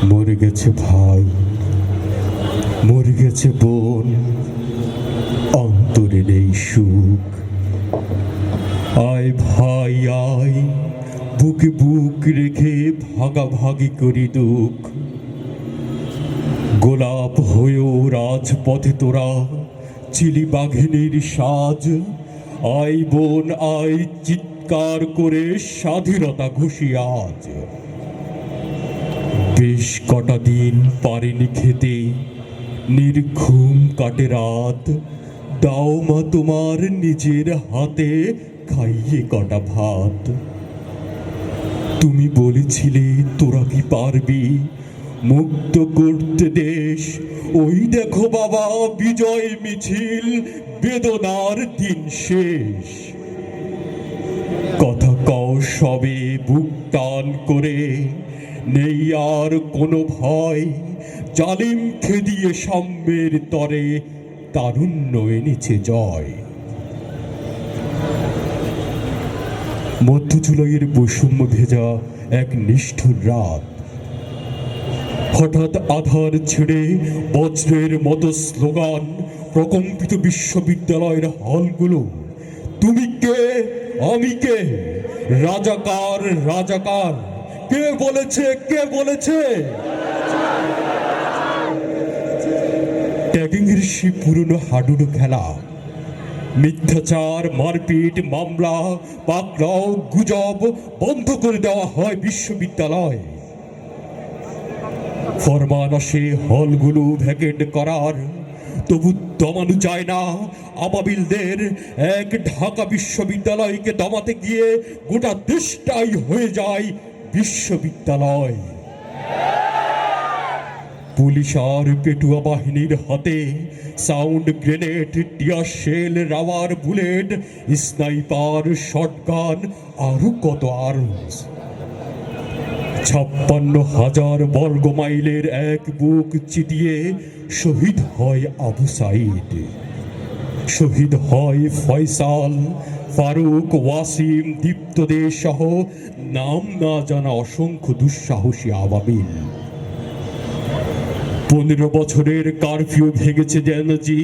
মরে গেছে ভাই, মরে গেছে বোন, অন্তরে নেই সুখ। আয় ভাই আয়, বুকে বুক রেখে ভাগাভাগি করি দুঃখ। গোলাপ হয়েও রাজপথে তোরা চিলি বাঘিনীর সাজ। আয় বোন আয়, চিৎকার করে স্বাধীনতা ঘুষি আজ। বেশ কটা দিন পারিনি খেতে, নির্ঘুম কাটে রাত। দাও মা তোমার নিজের হাতে খাইয়ে কটা ভাত। তুমি বলেছিলে তোরা কি পারবি মুক্ত করতে দেশ। ওই দেখো বাবা বিজয় মিছিল, বেদনার দিন শেষ। কথা কও সবে বুক টান করে, নেই আর কোনো ভয়। জালিম খেদিয়ে সাম্যের তরে তারুণ্য এনেছে জয়। মধ্য জুলাইয়ের বৈষম্য ভেজা এক নিষ্ঠুর রাত। হঠাৎ আধার ছেড়ে বজ্রের মতো স্লোগান, প্রকম্পিত বিশ্ববিদ্যালয়ের হলগুলো। তুমি কে, আমি কে, রাজাকার রাজাকার। কে বলেছে, কে বলেছে? ট্যাগিংয়ের সেই পুরনো হাডুডু খেলা, মিথ্যাচার, মারপিট, মামলা, পাকড়াও, গুজব বন্ধ করে দেওয়া হয় বিশ্ববিদ্যালয়। ফরমান আসে হলগুলো ভ্যাকেন্ট করার, তবু দমানো যায় না আবাবিলদের। এক ঢাকা বিশ্ববিদ্যালয়কে দমাতে গিয়ে গোটা দেশটাই হয়ে যায় বিশ্ববিদ্যালয়। পুলিশ আর পেটুয়া বাহিনীর হাতে sound grenade, tear shell, rubber bullet, sniper, shotgun, আরো কত আর্মস। 56,000 বর্গ মাইলের এক বুক চিতিয়ে শহীদ হয় আবু সাইদ, শহীদ হয় ফয়সাল, ফারুক, ওয়াসিম, দীপ্তদের সহ নাম না জানা অসংখ্য দুঃসাহসী আবাবিল। 15 বছরের কারফিউ ভেঙেছে জেনজি,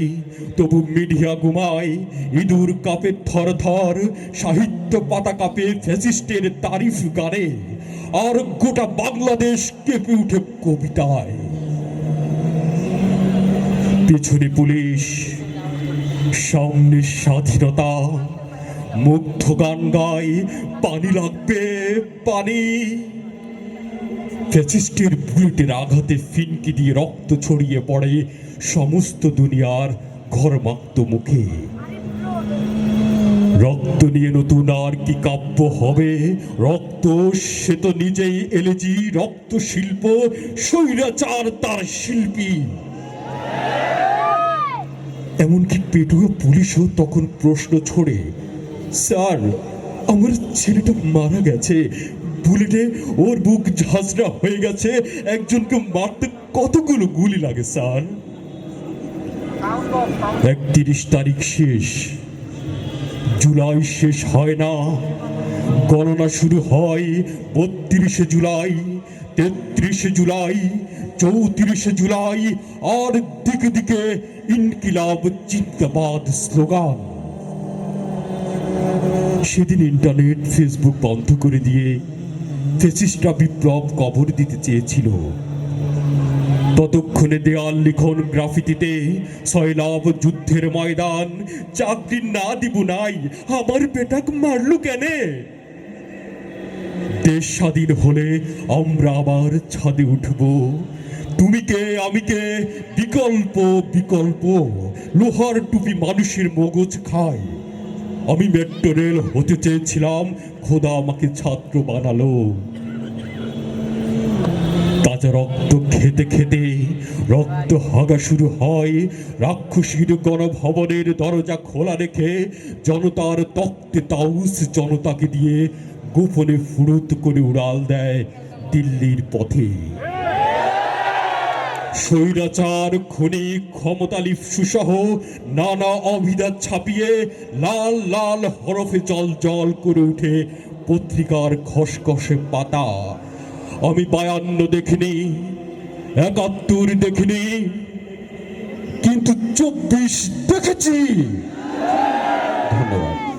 তবু মিডিয়া ঘুমায়। ইঁদুর কাপে থর থর, সাহিত্য পাতা কাপে ফ্যাসিস্টের তারিফ গানে। আর গোটা বাংলাদেশ কেঁপে উঠে কবিতায়। পেছনে পুলিশ, সামনে স্বাধীনতা। মুগ্ধ গান গায়, পানি লাগবে পানি। ফ্যাসিস্টের বুলেটের আঘাতে ফিনকি দিয়ে রক্ত ছড়িয়ে পড়ে সমস্ত দুনিয়ার ঘরমাক্ত মুখে। রক্ত নিয়ে নতুন আর কি কাব্য হবে? রক্ত সে তো নিজেই এলেজি, রক্ত শিল্প, স্বৈরাচার তার শিল্পী। এমনকি পেটুয়া পুলিশও তখন প্রশ্ন ছড়ে, স্যার আমার ছেলেটা মারা গেছে, বুলেটে ওর বুক ঝাঁঝরা হয়ে গেছে। একজনকে মারতে কতগুলো গুলি লাগে স্যার? 31 তারিখ শেষ, জুলাই শেষ হয় না। গণনা শুরু হয় 32 জুলাই, 33 জুলাই, 34 জুলাই। আর দিকে দিকে ইনকিলাব জিন্দাবাদ স্লোগান। সেদিন ইন্টারনেট, ফেসবুক বন্ধ করে দিয়ে ফ্যাসিস্টরা বিপ্লব কবর দিতে চেয়েছিল। ততক্ষণে দেয়াল লিখন গ্রাফিতিতে, সয়লাব যুদ্ধের ময়দান, চাকরি না দিব নাই, আমার বেটাক মারলো কেনে? দেশ স্বাধীন হলে আমরা আবার ছাদে উঠব। তুমি কে, আমি কে, বিকল্প বিকল্প। লোহার টুপি মানুষের মগজ খায়। আমি মেট্রো রেল হতে চেয়েছিলাম, খোদা আমাকে ছাত্র বানালো। তাজা রক্ত খেতে খেতে রক্ত হাগা শুরু হয়। রাক্ষসীর গণভবনের দরজা খোলা রেখে জনতার তক্তে তাউস জনতাকে দিয়ে গোপনে ফুরুত করে উড়াল দেয় দিল্লির পথে। স্বৈরাচার খুনি ক্ষমতালিপ সুসহ নানা অভিধান ছাপিয়ে লাল লাল হরফে জল জল করে উঠে পত্রিকার খসখসে পাতা। আমি 52 দেখিনি, 71 দেখিনি, কিন্তু 24 দেখেছি। ধন্যবাদ।